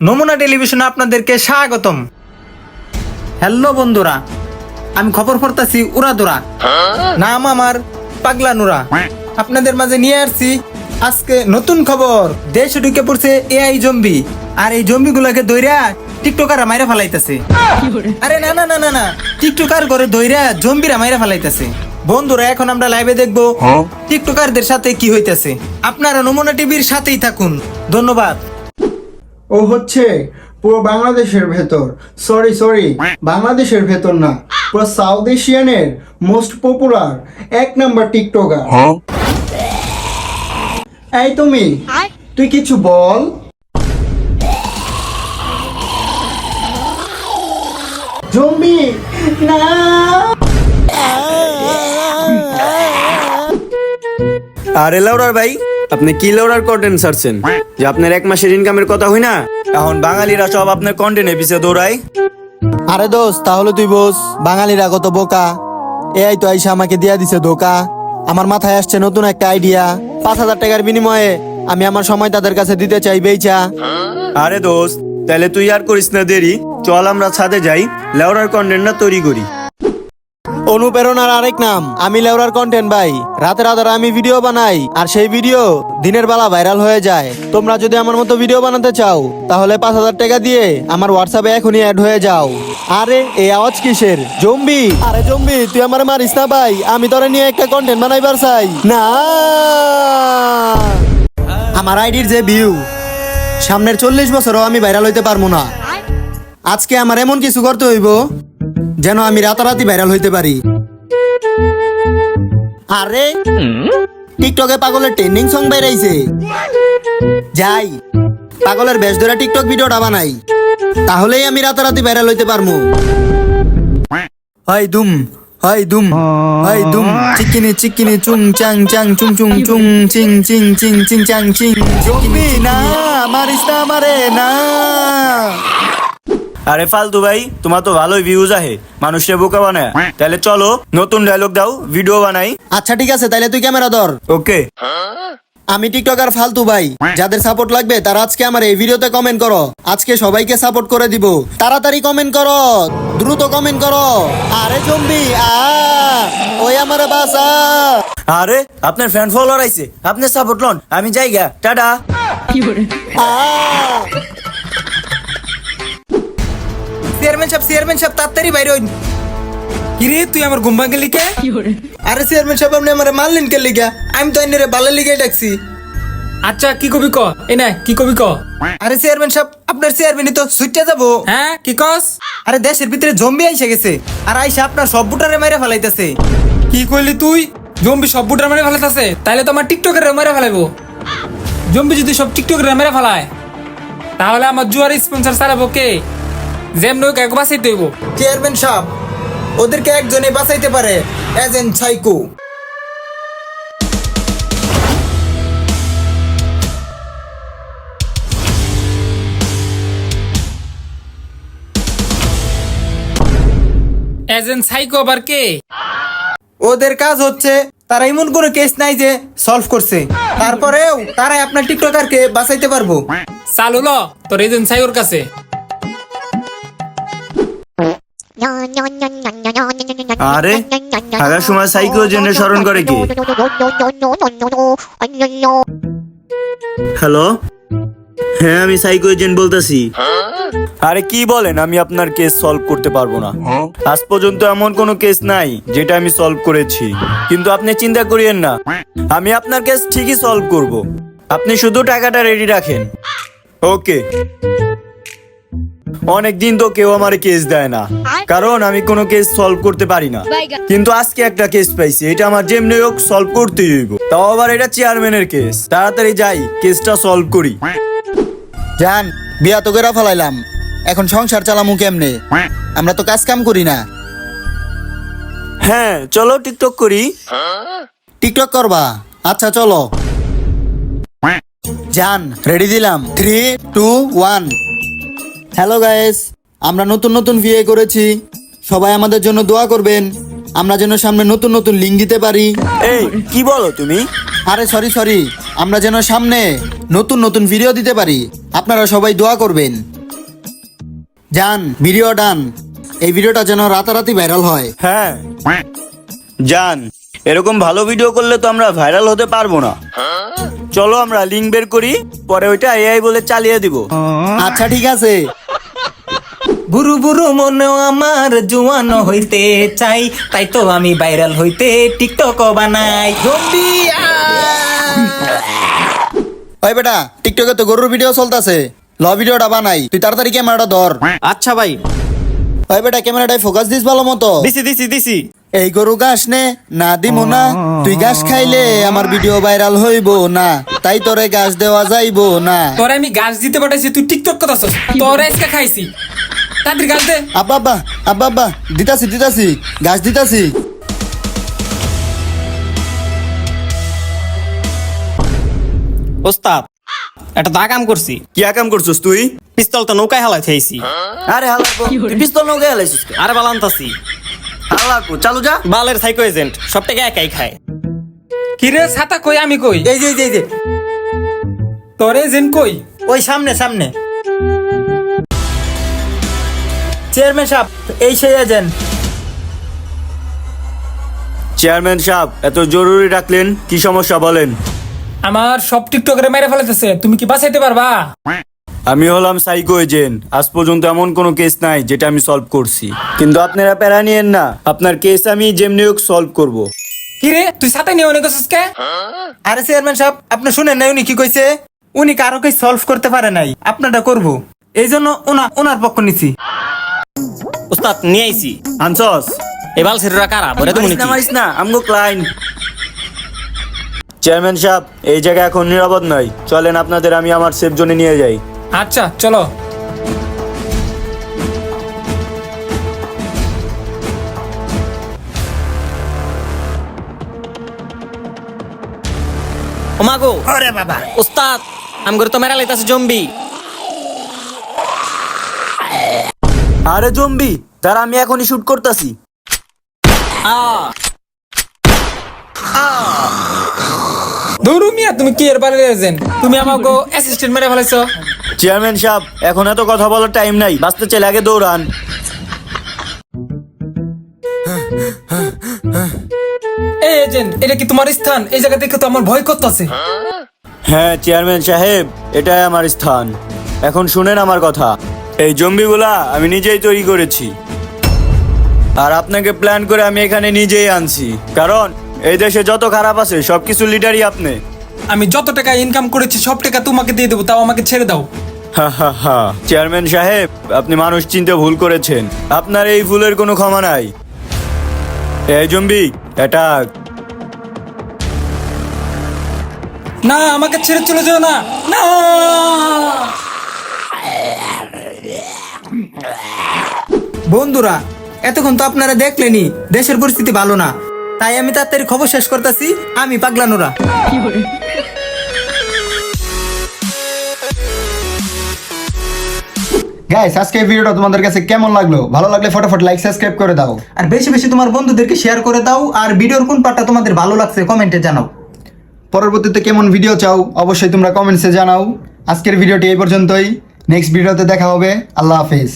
নমুনা টেলিভিশনে আপনাদেরকে স্বাগতম। হ্যালো বন্ধুরা, আমি খবর পড়তাছি উড়াদুরা, নাম আমার পাগলা নুরা। আপনাদের মাঝে নিয়ে আসছি আজকে নতুন খবর। দেশে ঢুকে পড়ছে এআই জম্বি, আর এই জম্বি গুলাকে দইরা টিকটকাররা মাইরা ফেলাইতেছে। আরে না না না না না, টিকটকার করে দইরা জম্বিরা মাইরা ফেলাইতেছে। বন্ধুরা, এখন আমরা লাইভে দেখবো টিকটকারদের সাথে কি হইতেছে। আপনারা নমুনা টিভির সাথেই থাকুন, ধন্যবাদ। ও হচ্ছে পুরো বাংলাদেশের ভেতর, সরি বাংলাদেশের ভেতর না, পুরো সাউথ এশিয়ানের মোস্ট পপুলার 1 নাম্বার টিকটকার। এই তুই কিছু বল। জম্বি না। আরে লাউরার ভাই, আপনি কি লাউরার কন্টেন্ট সারছেন যে আপনার 1 মাসের ইনকামের কথা হই না? এখন বাঙালিরা সব আপনার কন্টেন্টের পিছে দৌড়ায়। আরে দোস্ত, তাহলে তুই বোস বাঙালিরা কত বোকা। এআই তো আইসা আমাকে দিয়া দিছে ধোকা। আমার মাথায় আসছে নতুন একটা আইডিয়া। 5,000 টাকার বিনিময়ে আমি আমার সময় তাদের কাছে দিতে চাই বেচা। আরে দোস্ত, তাহলে তুই আর করিস না দেরি, চল আমরা ছাদে যাই, লাউরার কন্টেন্টটা তৈরি করি। অনুপ্রেরণার আরেক নাম আমি লেউরার কন্টেন্ট ভাই। রাতে আমি ভিডিও বানাই, আর সেই ভিডিও দিনের বেলা ভাইরাল হয়ে যায়। তোমরা যদি আমার মতো ভিডিও বানাতে চাও তাহলে 5,000 টাকা দিয়ে আমার হোয়াটসঅ্যাপে এখনই অ্যাড হয়ে যাও। আরে এই আওয়াজ কিসের? জম্বি? আরে জম্বি, তুই আমার মারিস না ভাই, আমি তোরে নিয়ে একটা কন্টেন্ট বানাইবার চাই না। আমার আইডির যে ভিউ, সামনের 40 বছরও আমি ভাইরাল হইতে পারবো না। আজকে আমার এমন কিছু করতে হইব যেন আমি রাতারাতি ভাইরাল হইতে পারি। আরে টিকটকে পাগলের ট্রেন্ডিং সং বেরাইছে, যাই পাগলের বেশ ধরে টিকটক ভিডিওটা বানাই, তাহলেই আমি রাতারাতি ভাইরাল হইতে পারবো। হয় দুম হয় দুম হয় দুম, চিকিনি চিকিনি চুং চাং চাং চুং চুং চুং চিং চিং চিং চিং চাং চিং। জম্বি না, মারিস না আমারে না। আরে ফালতু ভাই, তোমার তো ভালোই ভিউজ আহে, মানুষে বোকা বানায়। তাহলে চলো নতুন ডায়লগ দাও, ভিডিও বানাই। আচ্ছা ঠিক আছে, তাইলে তুই ক্যামেরা ধর। ওকে। আমি টিকটকার ফালতু ভাই, যাদের সাপোর্ট লাগবে তারা আজকে আমার এই ভিডিওতে কমেন্ট করো। আজকে সবাইকে সাপোর্ট করে দিব, তাড়াতাড়ি কমেন্ট করো, দ্রুত কমেন্ট করো। আরে জম্বি ওই আমারে বাসা। আরে আপনার ফ্যান ফলোয়ার আইছে, আপনি সাপোর্ট লন, আমি যাই গা, টাটা। চেয়ারম্যান সাহেব তাড়াতাড়ি বাইরে হইন। কিরে তুই আমার ঘুম ভাঙে লিখে? আরে চেয়ারম্যান সাহেব, আপনি আমারে মারলেন কে লিখা? আমি তো এনে বালা লিখে ডাকছি। আচ্ছা কি কবি ক, এ না কি কবি ক। আরে চেয়ারম্যান সাহেব, আপনার চেয়ারম্যানই তো সুইটটা যাবো। হ্যাঁ কি কস? আরে দেশের ভিতরে জম্বি আইসে গেছে, আর আইসা আপনার সব বুটারে মাইরা ফেলাইতেছে। কি কইলি তুই? জম্বি সব বুটার মেরে ফেলাইতাছে? তাইলে তো আমার টিকটকের মেরে ফেলাইবো। জম্বি যদি সব টিকটকের মেরে ফেলায় তাহলে আমার জুয়ার স্পন্সর চালাবো কে? যেমন হোক এক বাঁচাইতে হইব। চেয়ারম্যান সাহেব, ওদেরকে একজনে বাঁচাইতে পারে, এজেন্ট সাইকো। এজেন্ট সাইকো আবার কে? ওদের কাজ হচ্ছে তারা এমন কোনো কেস নাই যে সলভ করছে, তারপরেও তারাই আপনার টিকটকারকে বাঁচাইতে পারবো। চালু ল তোর এজেন্ট সাইকোর কাছে। আরে থাকার সময় সাইকো জেনে স্মরণ করে কি? হ্যালো, হ্যাঁ আমি সাইকো এজেন্ট বলতেছি। আরে কি বলেন, আমি আপনার কেস সলভ করতে পারবো না। আজ পর্যন্ত এমন কোনো কেস নাই যেটা আমি সলভ করেছি, কিন্তু আপনি চিন্তা করিয়েন না, আমি আপনার কেস ঠিকই সলভ করব। আপনি শুধু টাকাটা রেডি রাখেন। ওকে। অনেকদিন তো কেউ আমার কেস দেয় না, কারণ আমি কোনো কেস সলভ করতে পারি না। কিন্তু আজকে একটা কেস পাইছি, এটা আমার যেমনি হোক সলভ করতেই হইব। তাও আবার এটা চেয়ারম্যানের কেস। তাড়াতাড়ি যাই, কেসটা সলভ করি। জান, বিয়া তো করে ফেলাইলাম, এখন সংসার চালামু কেমনে? আমরা তো কাজ কাম করি না। হ্যাঁ চলো টিকটক করি। টিকটক করবা? আচ্ছা চলো। জান, রেডি দিলাম, 3, 2, 1। হ্যালো গাইস, আমরা নতুন নতুন বিয়ে করেছি, সবাই আমাদের জন্য দোয়া করবেন, আমরা যেন সামনে নতুন নতুন লিঙ্ক দিতে পারি। এই কি বলো তুমি? আরে সরি, আমরা যেন সামনে নতুন নতুন ভিডিও দিতে পারি, আপনারা সবাই দোয়া করবেন। জান ভিডিও ডান, এই ভিডিওটা যেন রাতারাতি ভাইরাল হয়। হ্যাঁ জান, এরকম ভালো ভিডিও করলে তো আমরা ভাইরাল হতে পারবো না। চলো আমরা লিঙ্ক বের করি, পরে ওইটা এআই বলে চালিয়ে দিব। আচ্ছা ঠিক আছে। বুড়ো বুড়ো মনেও আমার জুয়ানো হইতে চাই, তাই তো আমি ভাইরাল হইতে টিকটক বানাই। জম্বি ওই বেটা, টিকটকে তো গরুর ভিডিও চলতেছে, ল ভিডিওটা বানাই, তুই তাড়াতাড়ি ক্যামেরাটা ধর। আচ্ছা ভাই, ওই বেটা ক্যামেরাটায় ফোকাস দিস ভালো মতো। দিছি। এই গরু ঘাস নে না দিমু না, তুই ঘাস খাইলে আমার ভিডিও ভাইরাল হইব না, তাই তোরে ঘাস দেওয়া যাইবো না। তোরে আমি গাছ দিতে পাঠাইছি, তুই টিকটক করতেছ। তোরে আজকে খাইছি, তাদের গাছ দে। আব্বা আব্বা আব্বা আব্বা, দিতাছি ঘাস দিতাছি। ওস্তাদ একটা দা কাম করছি, কি কাম করছিস তুই? পিস্তল তো নৌকায় হালাই থাইছি। আরে হালাকো, তুই পিস্তল নৌকে হালাইছিস কে? আরে বালান্তাছি, হালাকো, চালু যা। বালের সাইকো এজেন্ট সব টাকা একাই খায়। কিরে ছাতা কই, আমি কই? এই যে এই যে, এই যে তোরে জেন কই? ওই সামনে সামনে। চেয়ারম্যান সাহেব, এই সেই এজেন্ট। চেয়ারম্যান সাহেব, এত জরুরি ডাকলেন, কি সমস্যা বলেন? আমার সব টিকটকের মেরে ফেলাতেছে, তুমি কি বাঁচাইতে পারবা? আমি হলাম সাইকো এজেন্ট। আজ পর্যন্ত এমন কোনো কেস নাই যেটা আমি সলভ করছি, কিন্তু আপনারা প্যারা নিয়েন না, আপনার কেস আমি যেমনি হোক সলভ করব। কিরে তুই সাথে নিয়ে অনেক গেছিস কে? আরে চেয়ারম্যান সাহেব, আপনি শুনেন না উনি কি কইছে? উনি কারো কেস সলভ করতে পারে নাই, আপনারটা করব, এই জন্য ওনার পক্ষ নিছি। ওস্তাদ নিয়ে আইছি। আনসস এই বাল সেরা কারা বলে তুমি মারিস না, আমগো ক্লায়েন্ট। চেয়ারম্যান সাহেব, এই জায়গা এখন নিরাপদ নয়, চলেন আপনাদের আমি আমার সেফ জোনে নিয়ে যাই। আচ্ছা চলো। ওমাগো আরে বাবা, ওস্তাদ আম করে তো মেরা লাইতাছে জম্বি। আরে জম্বি, তারা আমি এখনই শুট করতেছি। দৌড়ু মিয়া, তুমি কি এর বালের এজেন্ট? তুমি আমাকে অ্যাসিস্ট্যান্ট মেরে ফেলাইছো। চেয়ারম্যান সাহেব, এখন এত কথা বলার টাইম নাই, বাঁচতে চাইলে আগে দৌড়ান। এই এজেন্ট, এটা কি তোমার স্থান? এই জায়গা দেখে তো আমার ভয় করতেছে। হ্যাঁ চেয়ারম্যান সাহেব, এটাই আমার স্থান। এখন শুনেন আমার কথা, এই জম্বিগুলা আমি নিজেই তৈরি করেছি, আর আপনাকে প্ল্যান করে আমি এখানে নিজেই আনছি, কারণ এই দেশে যত খারাপ আছে সবকিছু লিডারই আপনি। আমি যত টাকা ইনকাম করেছি সব টাকা তোমাকে দিয়ে দেবো, তাও আমাকে ছেড়ে দাও। হা চেয়ারম্যান সাহেব, আপনি মানুষ চিনতে ভুল করেছেন, আপনার এই ভুলের কোনো ক্ষমা নাই। এই জম্বি অ্যাটাক। না, আমাকে ছেড়ে চলে যাও না, না। বন্ধুরা, এতক্ষণ তো আপনারা দেখলেনি দেশের পরিস্থিতি ভালো না, তাই আমি তাড়াতাড়ি খবর শেষ করতেছি। আমি পাগলা নুরা। গাইস, আজকে এই ভিডিওটা তোমাদের কাছে কেমন লাগলো? ভালো লাগলে ফটাফট লাইক সাবস্ক্রাইব করে দাও। আর বেশি বেশি তোমার বন্ধুদেরকে শেয়ার করে দাও, আর ভিডিওর কোন পার্টটা তোমাদের ভালো লাগছে কমেন্টে জানাও। পরবর্তীতে কেমন ভিডিও চাও অবশ্যই তোমরা কমেন্টসে জানাও। আজকের ভিডিওটি এই পর্যন্তই, নেক্সট ভিডিওতে দেখা হবে। আল্লাহ হাফেজ।